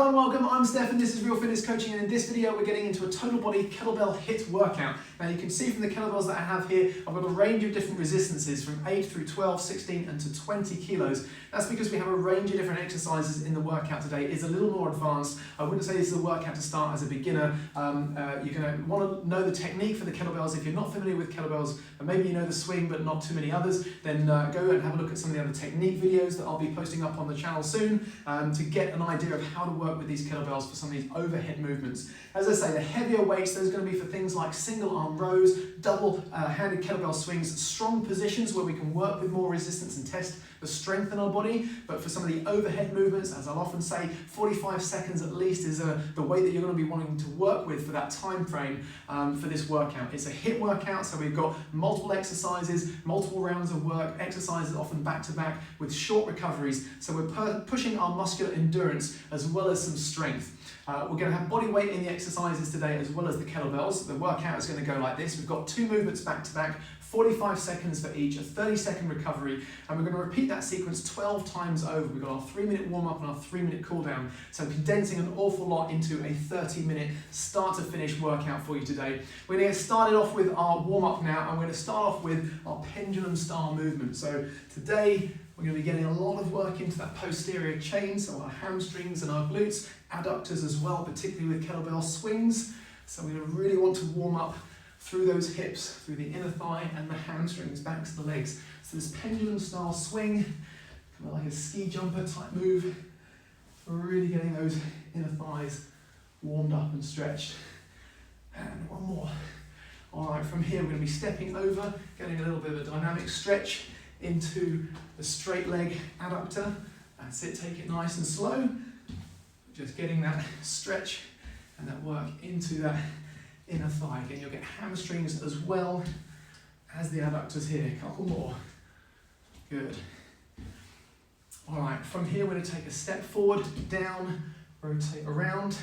Hello and welcome, I'm Steph and this is Real Fitness Coaching, and in this video we're getting into a total body kettlebell HIIT workout. Now you can see from the kettlebells that I have here, I've got a range of different resistances from 8 through 12, 16 and to 20 kilos. That's because we have a range of different exercises in the workout today. It's a little more advanced. I wouldn't say this is a workout to start as a beginner. You're going to want to know the technique for the kettlebells. If you're not familiar with kettlebells, and maybe you know the swing but not too many others, then go and have a look at some of the other technique videos that I'll be posting up on the channel soon to get an idea of how to work with these kettlebells for some of these overhead movements. As I say, the heavier weights, those are going to be for things like single arm rows, double handed kettlebell swings, strong positions where we can work with more resistance and test the strength in our body. But for some of the overhead movements, as I'll often say, 45 seconds at least is the weight that you're going to be wanting to work with for that time frame for this workout. It's a HIIT workout, so we've got multiple exercises, multiple rounds of work, exercises often back to back with short recoveries. So we're pushing our muscular endurance as well as some strength. We're going to have body weight in the exercises today as well as the kettlebells. The workout is going to go like this. We've got 2 movements back to back, 45 seconds for each, a 30-second recovery, and we're going to repeat that sequence 12 times over. We've got our 3-minute warm-up and our 3-minute cool-down, so condensing an awful lot into a 30-minute start-to-finish workout for you today. We're going to get started off with our warm-up now, and we're going to start off with our pendulum-style movement. So today, we're going to be getting a lot of work into that posterior chain, so our hamstrings and our glutes, adductors as well, particularly with kettlebell swings. So we're going to really want to warm up through those hips, through the inner thigh and the hamstrings, back to the legs. So this pendulum style swing, kind of like a ski jumper type move, really getting those inner thighs warmed up and stretched. And one more. All right, from here we're going to be stepping over, getting a little bit of a dynamic stretch into the straight leg adductor. That's it, take it nice and slow. Just getting that stretch and that work into that inner thigh. Again, you'll get hamstrings as well as the adductors here. A couple more. Good. All right, from here we're going to take a step forward, down, rotate around.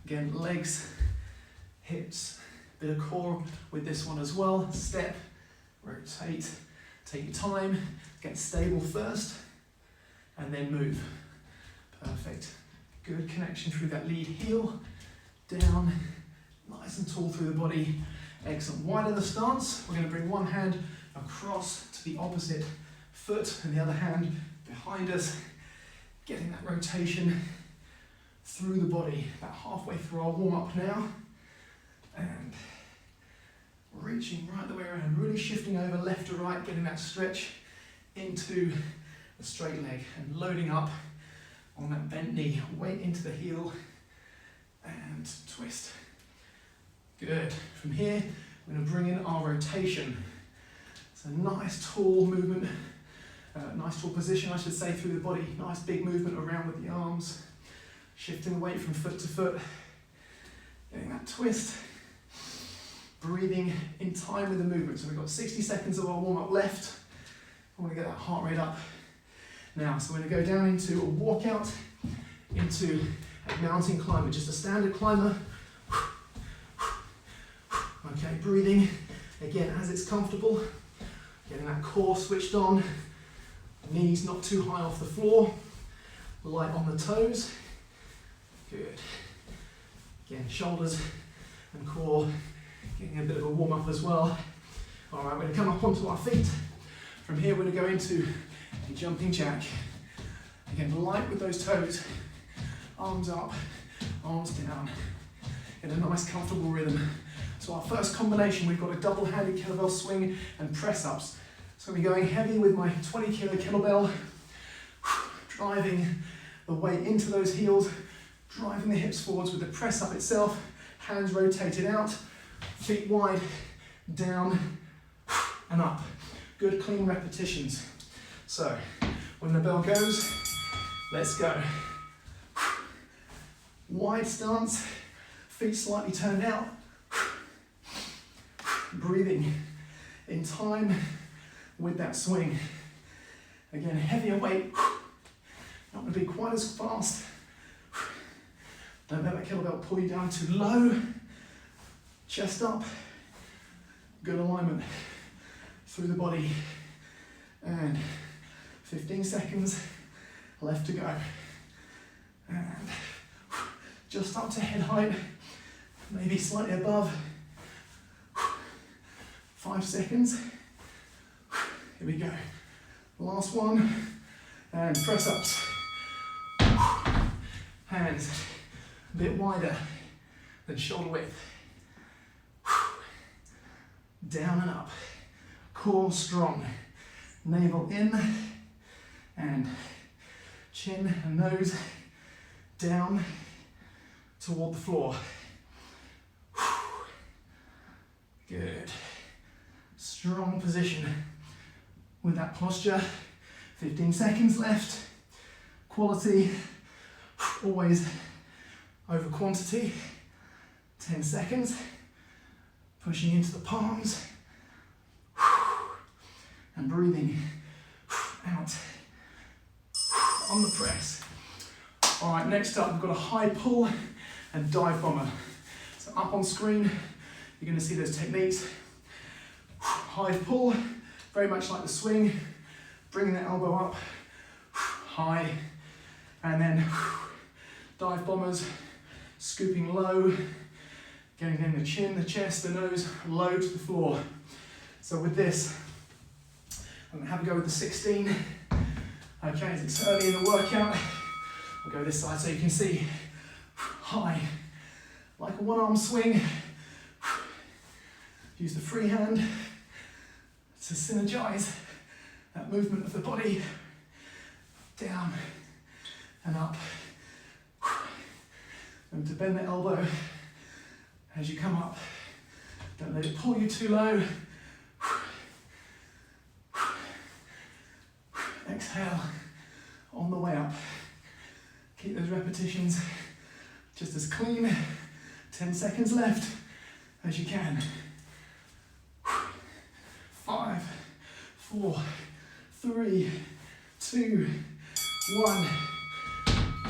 Again, legs, hips, bit of core with this one as well. Step, rotate. Take your time, get stable first, and then move. Perfect. Good connection through that lead heel, down, nice and tall through the body. Excellent. Widen the stance. We're going to bring one hand across to the opposite foot and the other hand behind us, getting that rotation through the body. About halfway through our warm-up now. And reaching right the way around, really shifting over left to right, getting that stretch into the straight leg and loading up on that bent knee, weight into the heel and twist. Good. From here, we're going to bring in our rotation. It's a nice tall movement, nice tall position, I should say, through the body. Nice big movement around with the arms, shifting the weight from foot to foot, getting that twist. Breathing in time with the movement. So we've got 60 seconds of our warm-up left. I want to get that heart rate up. Now, so we're going to go down into a walkout, into a mountain climber, just a standard climber. Okay, breathing, again, as it's comfortable. Getting that core switched on. Knees not too high off the floor. Light on the toes. Good. Again, shoulders and core. Getting a bit of a warm-up as well. All right, we're going to come up onto our feet. From here, we're going to go into a jumping jack. Again, light with those toes. Arms up, arms down. In a nice, comfortable rhythm. So our first combination, we've got a double-handed kettlebell swing and press-ups. So I'm going heavy with my 20-kilo kettlebell, driving the weight into those heels, driving the hips forwards with the press-up itself, hands rotated out. Feet wide, down and up. Good clean repetitions. So when the bell goes, let's go. Wide stance, feet slightly turned out. Breathing in time with that swing. Again, heavier weight, not going to be quite as fast. Don't let that kettlebell pull you down too low. Chest up, good alignment through the body, and 15 seconds left to go. And just up to head height, maybe slightly above. 5 seconds. Here we go. Last one, and press ups. Hands a bit wider than shoulder width. Down and up. Core strong. Navel in and chin and nose down toward the floor. Good. Strong position with that posture. 15 seconds left. Quality always over quantity. 10 seconds. Pushing into the palms. And breathing out on the press. All right, next up we've got a high pull and dive bomber. So up on screen, you're going to see those techniques. High pull, very much like the swing, bringing the elbow up, high, and then dive bombers, scooping low, getting in the chin, the chest, the nose, low to the floor. So with this, I'm going to have a go with the 16. Okay, as it's early in the workout, I'll go this side so you can see. High, like a one-arm swing. Use the free hand to synergize that movement of the body. Down and up. And to bend the elbow as you come up. Don't let it pull you too low. Exhale on the way up. Keep those repetitions just as clean. 10 seconds left as you can. 5, 4, 3, 2, 1.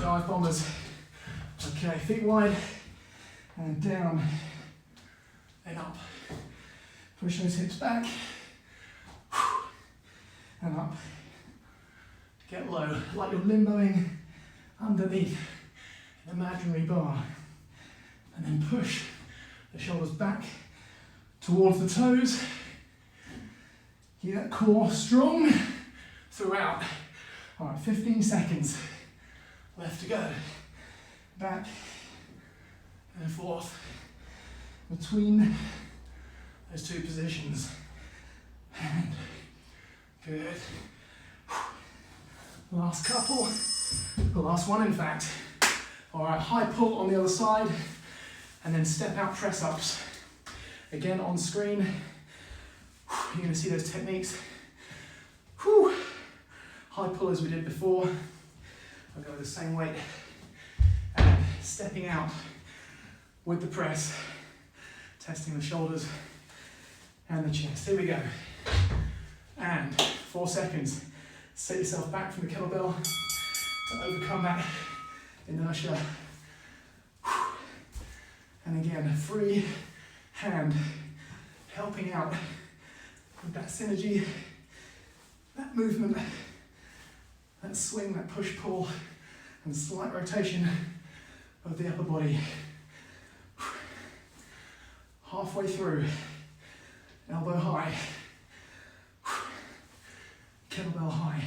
Dive bombers. Okay, feet wide and down and up. Push those hips back and up. Get low, like you're limboing underneath an imaginary bar. And then push the shoulders back towards the toes. Keep that core strong throughout. All right, 15 seconds left to go. Back and forth between those two positions. And good. Last couple, the last one in fact. All right, high pull on the other side, and then step out press ups. Again on screen, you're gonna see those techniques. Whew. High pull as we did before. I'll go with the same weight, and stepping out with the press, testing the shoulders and the chest. Here we go. And 4 seconds. Set yourself back from the kettlebell to overcome that inertia. And again, free hand helping out with that synergy, that movement, that swing, that push-pull, and slight rotation of the upper body. Halfway through, elbow high. Kettlebell high.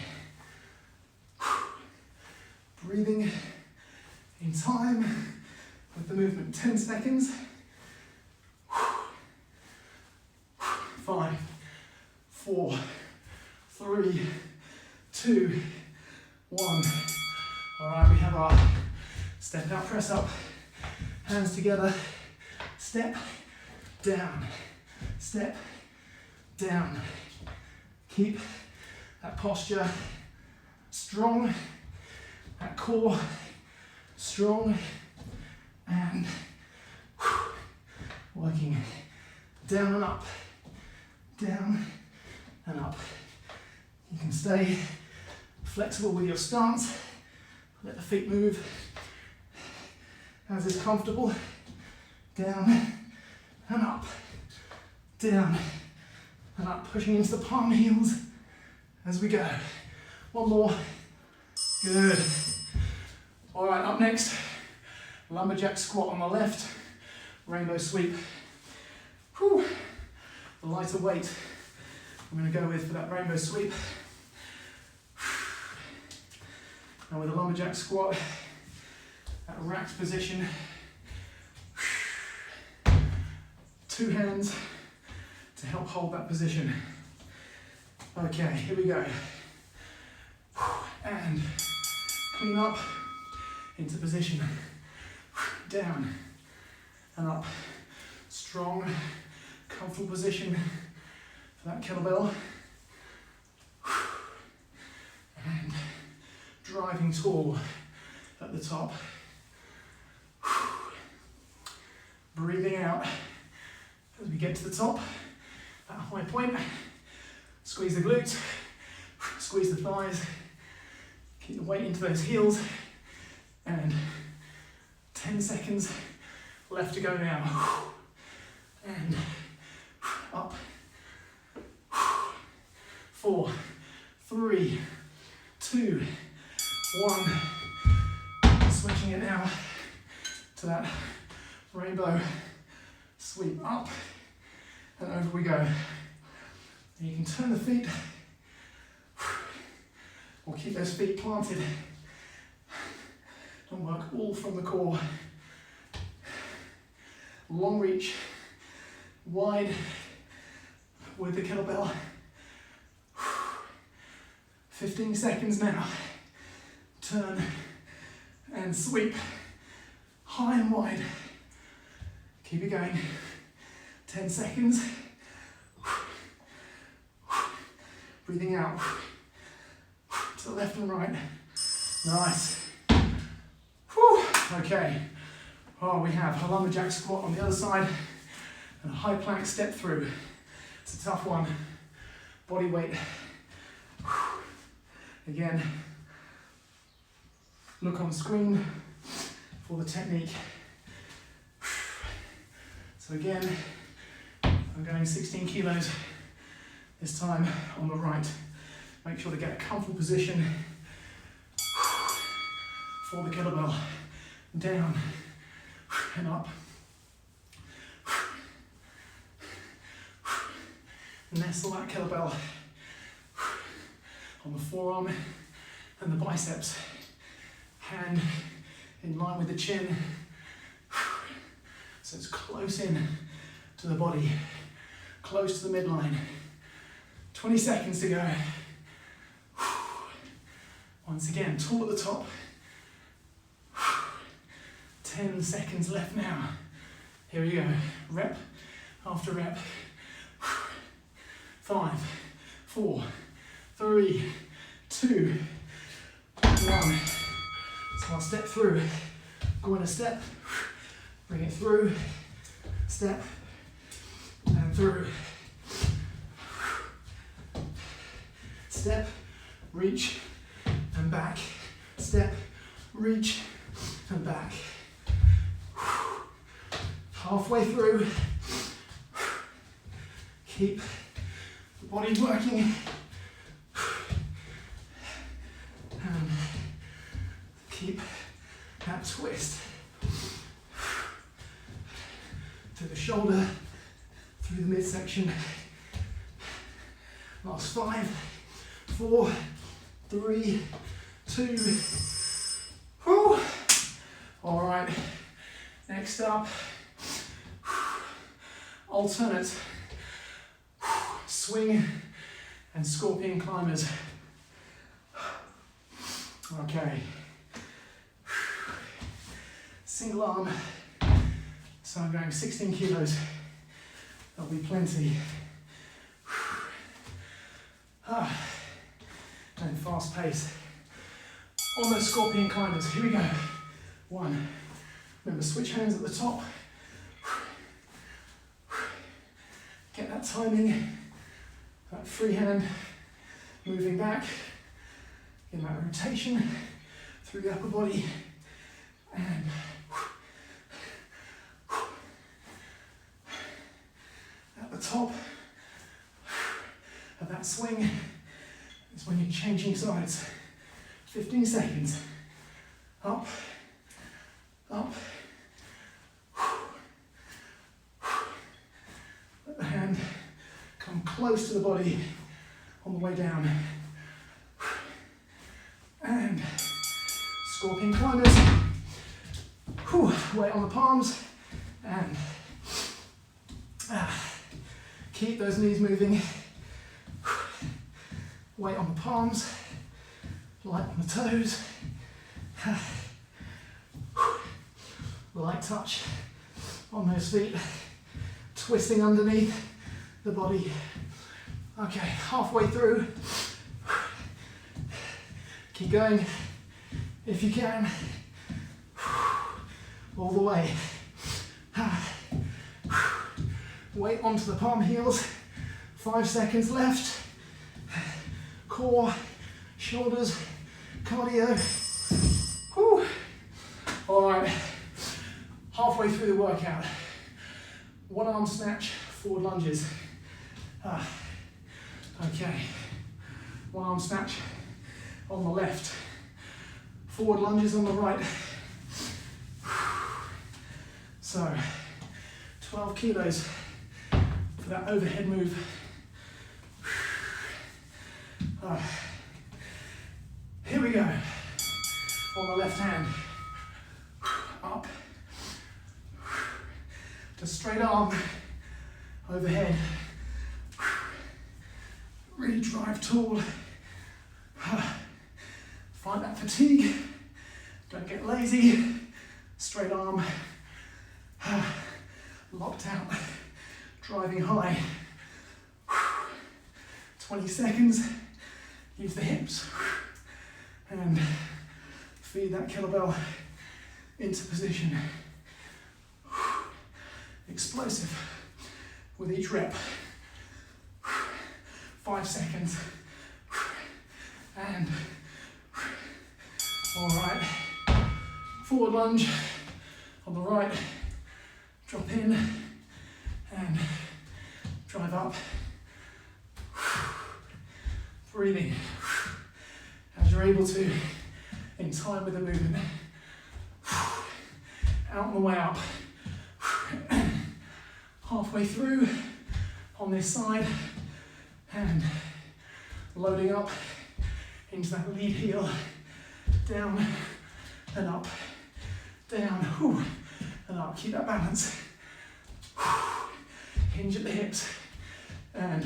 Breathing in time with the movement. 10 seconds. 5, 4, 3, 2, 1. All right, we have our step out, press up, hands together, step down, step down. Keep that posture strong, that core strong, and working down and up, down and up. You can stay flexible with your stance, let the feet move as is comfortable, down and up, down and up, pushing into the palm heels as we go. One more. Good. All right, up next, Lumberjack squat on the left, rainbow sweep. Whew. The lighter weight I'm going to go with for that rainbow sweep. Now with the lumberjack squat, that racked position, 2 hands to help hold that position. Okay, here we go. And clean up into position. Down and up. Strong, comfortable position for that kettlebell. And driving tall at the top. Breathing out as we get to the top, at a high point. Squeeze the glutes, squeeze the thighs, keep the weight into those heels, and 10 seconds left to go now. And up. 4, 3, 2, 1. Switching it now to that rainbow sweep up and over we go. And you can turn the feet or keep those feet planted and work all from the core. Long reach, wide with the kettlebell. 15 seconds now. Turn and sweep, high and wide. Keep it going. 10 seconds. Breathing out to the left and right. Nice. Whew. Okay. Oh, we have a lumberjack squat on the other side and a high plank step through. It's a tough one. Body weight. Again, look on screen for the technique. So again, I'm going 16 kilos this time on the right. Make sure to get a comfortable position for the kettlebell. Down and up. Nestle that kettlebell on the forearm and the biceps. Hand in line with the chin. So it's close in to the body, close to the midline. 20 seconds to go. Once again, tall at the top. 10 seconds left now. Here we go, rep after rep. 5, 4, 3, 2, 1. So I'll step through, go in a step, bring it through, step, and through. Step, reach, and back. Step, reach, and back. Halfway through. Keep the body working. And keep that twist. Through the shoulder, through the midsection. Last 5, 4, 3, 2. Whew. All right, next up, alternate swing and scorpion climbers. Okay, single arm, so I'm going 16 kilos, that'll be plenty. And fast pace. On those scorpion climbers, here we go. 1, remember switch hands at the top. Get that timing, that free hand moving back, get that rotation through the upper body, and at the top of that swing is when you're changing sides. 15 seconds. Up, up, close to the body on the way down. And scorpion climbers. Weight on the palms. And keep those knees moving. Weight on the palms. Light on the toes. Light touch on those feet. Twisting underneath the body. Okay, halfway through. Keep going if you can. All the way. Weight onto the palm heels. 5 seconds left. Core, shoulders, cardio. Whew. All right, halfway through the workout. One arm snatch, forward lunges. Okay, one arm snatch on the left. Forward lunges on the right. So, 12 kilos for that overhead move. Here we go. On the left hand. Up. To straight arm. Overhead. Really drive tall. Find that fatigue. Don't get lazy. Straight arm. Locked out. Driving high. 20 seconds. Use the hips. And feed that kettlebell into position. Explosive with each rep. 5 seconds. And all right. Forward lunge on the right. Drop in and drive up. Breathing as you're able to, in time with the movement. Out and the way up. Halfway through on this side and loading up into that lead heel. Down and up, down, and up. Keep that balance. Hinge at the hips. And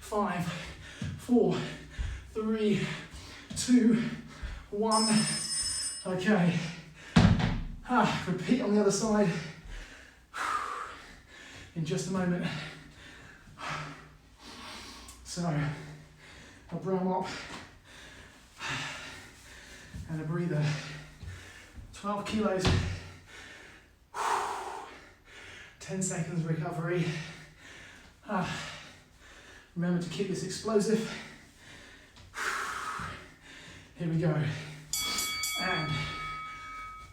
5, 4, 3, 2, 1. Okay. Repeat on the other side in just a moment. So, a brown mop and a breather. 12 kilos. 10 seconds recovery. Remember to keep this explosive. Here we go. And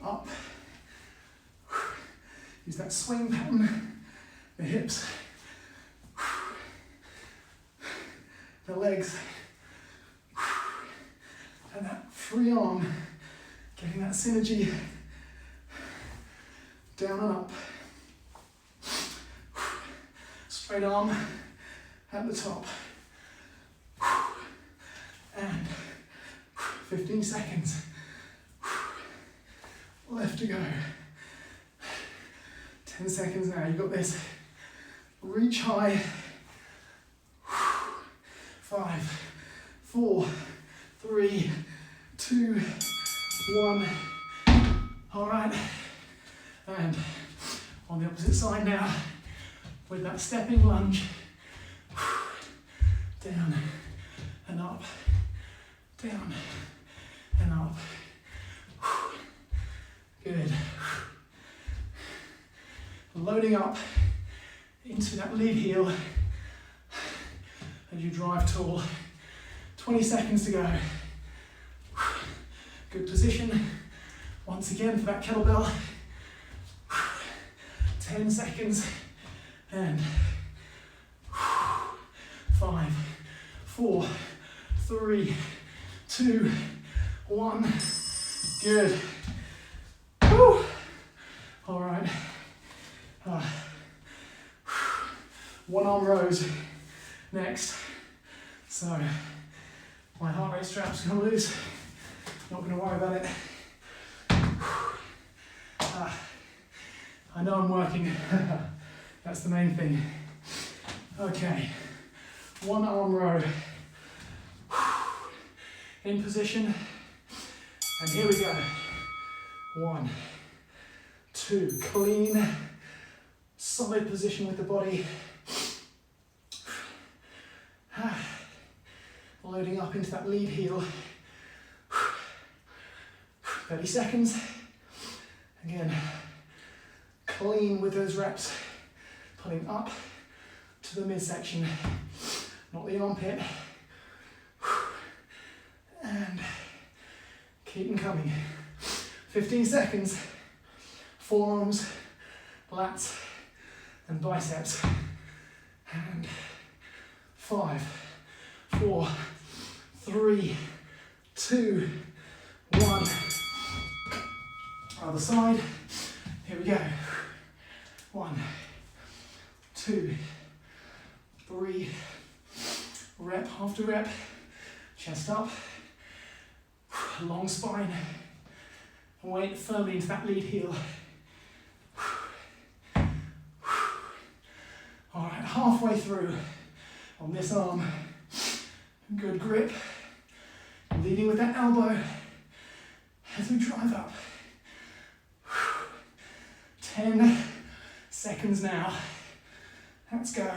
up. Use that swing pattern. The hips. The legs. And that free arm. Getting that synergy. Down and up. Straight arm at the top. And 15 seconds. Left to go. 10 seconds now, you got this. Reach high. 5, 4, 3, 2, 1. All right. And on the opposite side now, with that stepping lunge. Down and up. Down and up. Good. Loading up into that lead heel as you drive tall. 20 seconds to go. Good position. Once again for that kettlebell. 10 seconds. And 5, 4, 3, 2, 1. Good. Woo. All right. One arm rows next. So my heart rate strap's gonna loose. Not gonna worry about it. I know I'm working. That's the main thing. Okay, one arm row. In position. And here we go. 1, 2, clean, solid position with the body. Loading up into that lead heel. 30 seconds. Again, clean with those reps. Pulling up to the midsection, not the armpit. And keep them coming. 15 seconds. Forearms, lats, and biceps. And 5, 4, 3, 2, 1. Other side. Here we go. 1, 2, 3. Rep after rep. Chest up. Long spine. Weight firmly into that lead heel. All right, halfway through on this arm. Good grip. Leading with that elbow as we drive up. 10 seconds now. Let's go.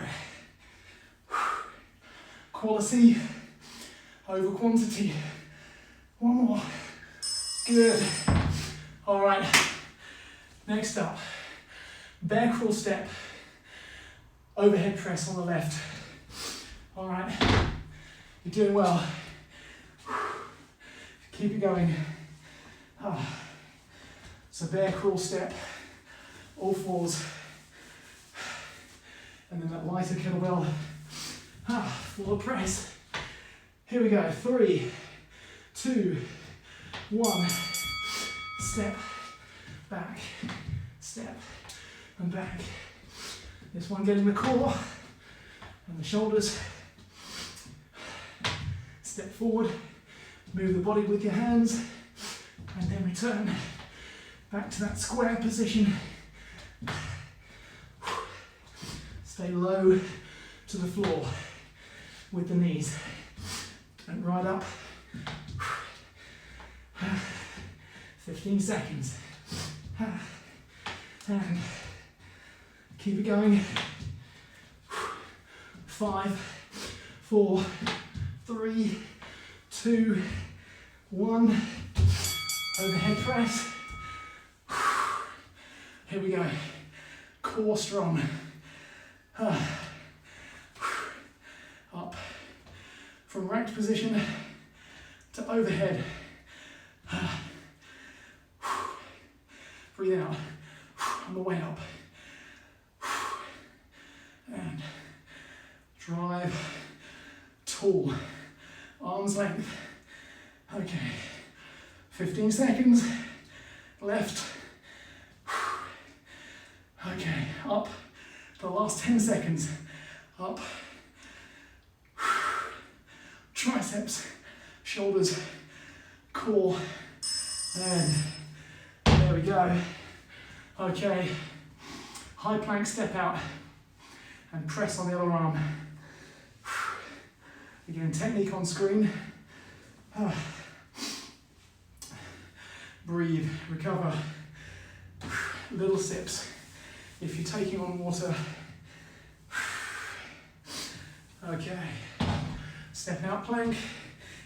Quality over quantity. One more. Good. All right. Next up, bear crawl step. Overhead press on the left. All right. You're doing well. Keep it going. So bear crawl step, all fours. And then that lighter kettlebell. Forward press. Here we go. 3, 2, 1. Step, back, step, and back. This one getting the core and the shoulders. Step forward, move the body with your hands, and then return back to that square position. Stay low to the floor with the knees. And right up. 15 seconds. And keep it going. 5, 4, 3, 2, 1. Overhead press. Here we go. Core strong. Up from racked position to overhead. Breathe out on the way up. And drive tall. Arms length. Okay. 15 seconds. Left. Okay. Up. The last 10 seconds. Up. Triceps. Shoulders. Core. And there we go. Okay, high plank step out and press on the other arm. Again, technique on screen. Breathe, recover. Little sips if you're taking on water. Okay, step out plank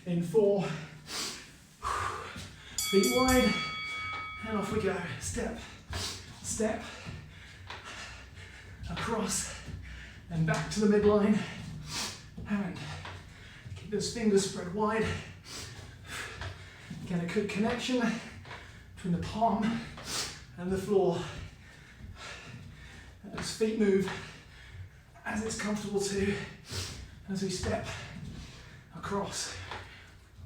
in 4. Feet wide. And off we go. Step, step, across, and back to the midline. And keep those fingers spread wide. Get a good connection between the palm and the floor. And those feet move as it's comfortable to as we step across.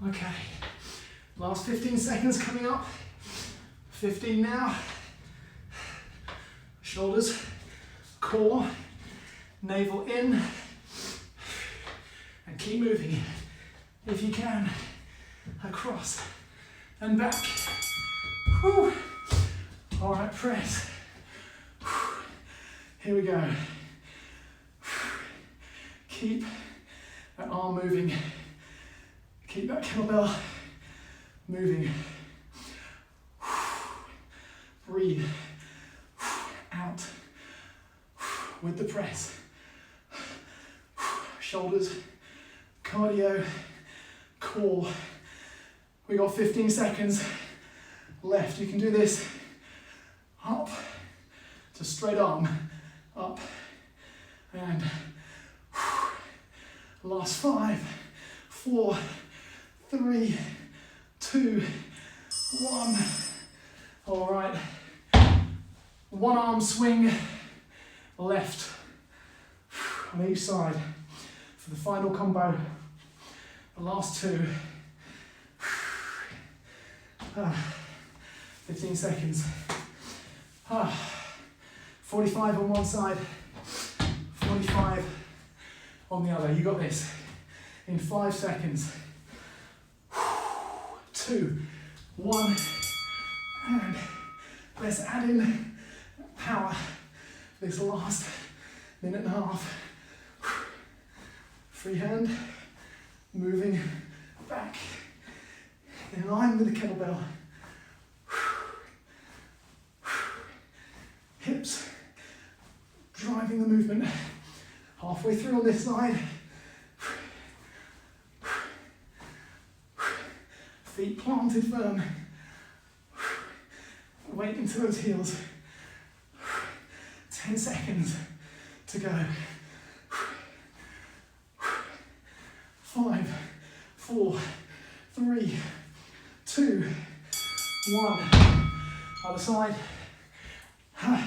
Okay, last 15 seconds coming up. 15 now. Shoulders, core, navel in. Keep moving, if you can, across and back. Whew. All right, press. Here we go. Keep that arm moving. Keep that kettlebell moving. Breathe out with the press. Shoulders, cardio, core. We got 15 seconds left. You can do this up to straight arm, up and last 5, 4, 3, 2, 1. All right. One arm swing left on each side for the final combo. The last 2. 15 seconds. 45 on one side, 45 on the other. You got this in 5 seconds. 2, 1, and let's add in power this last minute and a half. Free hand, moving back in line with the kettlebell. Hips driving the movement. Halfway through on this side. Feet planted firm. Weight into those heels. 10 seconds to go. 5, 4, 3, 2, 1. Other side.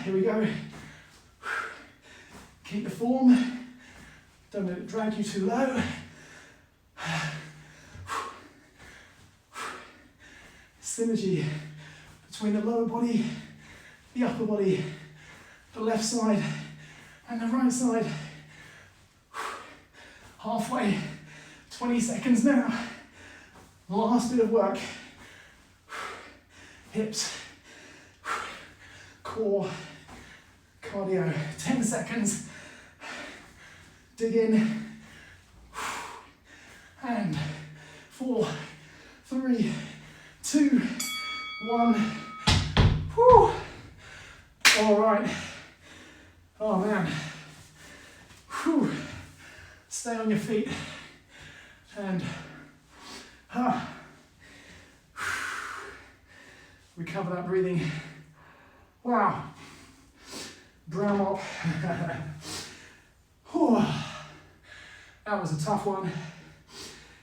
Here we go. Keep the form. Don't let it drag you too low. Synergy between the lower body, the upper body, the left side and the right side. Halfway, 20 seconds now. Last bit of work. Hips, core, cardio. 10 seconds. Dig in. And 4, 3, 2, 1. Whew. All right. Oh man. Whew. Stay on your feet. And recover that breathing. Wow. Brown up. That was a tough one.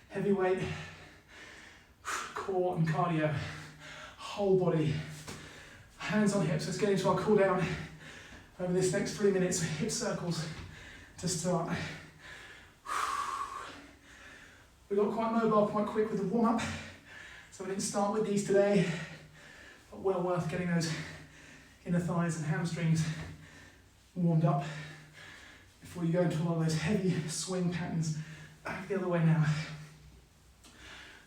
Heavy weight, core and cardio, whole body. Hands on hips. Let's get into our cool down over this next 3 minutes. Hip circles to start. We got quite mobile, quite quick with the warm up. So we didn't start with these today, but well worth getting those inner thighs and hamstrings warmed up before you go into a lot of those heavy swing patterns. Back the other way now.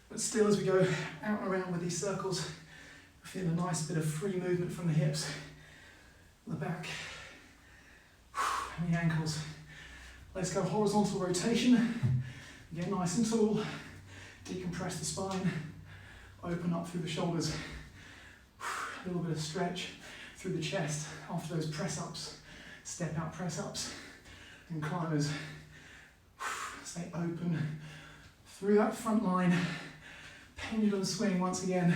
But still, as we go out and around with these circles, we're feeling a nice bit of free movement from the hips, the back, and the ankles. Let's go horizontal rotation. Get nice and tall. Decompress the spine. Open up through the shoulders. A little bit of stretch through the chest after those press-ups. Step out press-ups and climbers. Stay open through that front line. Pendulum swing once again.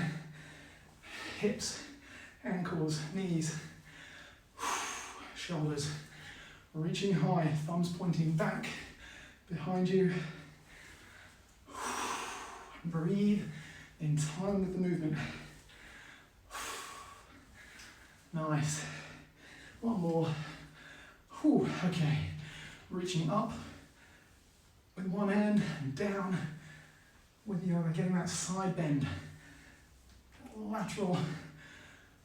Hips, ankles, knees, shoulders. Reaching high, thumbs pointing back, behind you. Breathe in time with the movement. Nice. One more. Okay. Reaching up with one hand and down with the other, getting that side bend. Lateral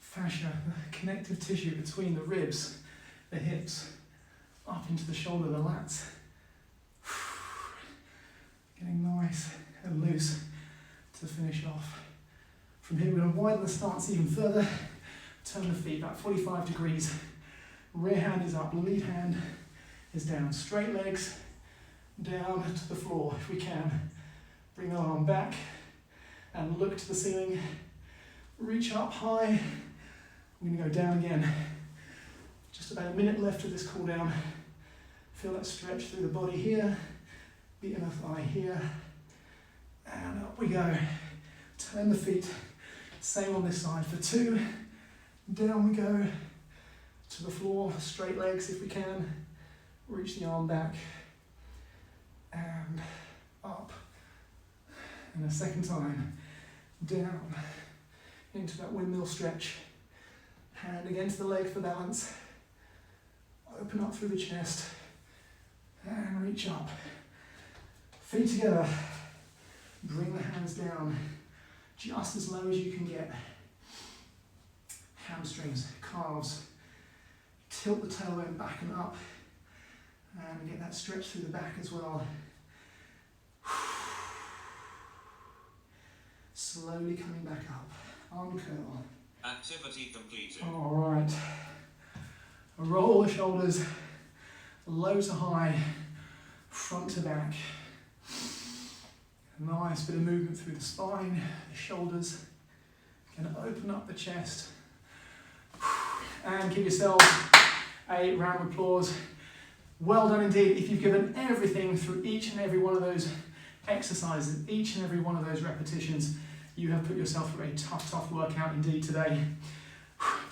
fascia, the connective tissue between the ribs, the hips, up into the shoulder, the lats. Getting nice and loose to finish off. From here, we're going to widen the stance even further. Turn the feet about 45 degrees. Rear hand is up, lead hand is down. Straight legs down to the floor if we can. Bring the arm back and look to the ceiling. Reach up high. We're going to go down again. Just about a minute left of this cool down. Feel that stretch through the body here, the inner thigh here, and up we go. Turn the feet, same on this side for 2. Down we go to the floor, straight legs if we can. Reach the arm back and up. And a second time, down into that windmill stretch. Hand against the leg for balance. Open up through the chest and reach up. Feet together. Bring the hands down just as low as you can get. Hamstrings, calves. Tilt the tailbone back and up. And get that stretch through the back as well. Slowly coming back up. Arm curl. Activity completed. All right. Roll the shoulders, low to high, front to back. Nice bit of movement through the spine, the shoulders. Gonna open up the chest. And give yourself a round of applause. Well done indeed. If you've given everything through each and every one of those exercises, each and every one of those repetitions, you have put yourself through a tough workout indeed today.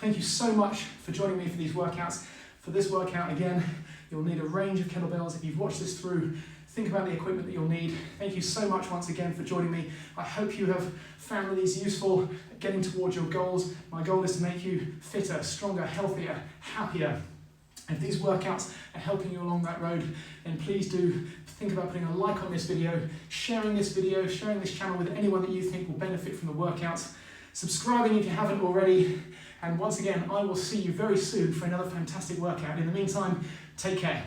Thank you so much for joining me for these workouts. For this workout, again, you'll need a range of kettlebells. If you've watched this through, think about the equipment that you'll need. Thank you so much once again for joining me. I hope you have found these useful at getting towards your goals. My goal is to make you fitter, stronger, healthier, happier. If these workouts are helping you along that road, then please do think about putting a like on this video, sharing this channel with anyone that you think will benefit from the workouts, subscribing if you haven't already, and once again, I will see you very soon for another fantastic workout. In the meantime, take care.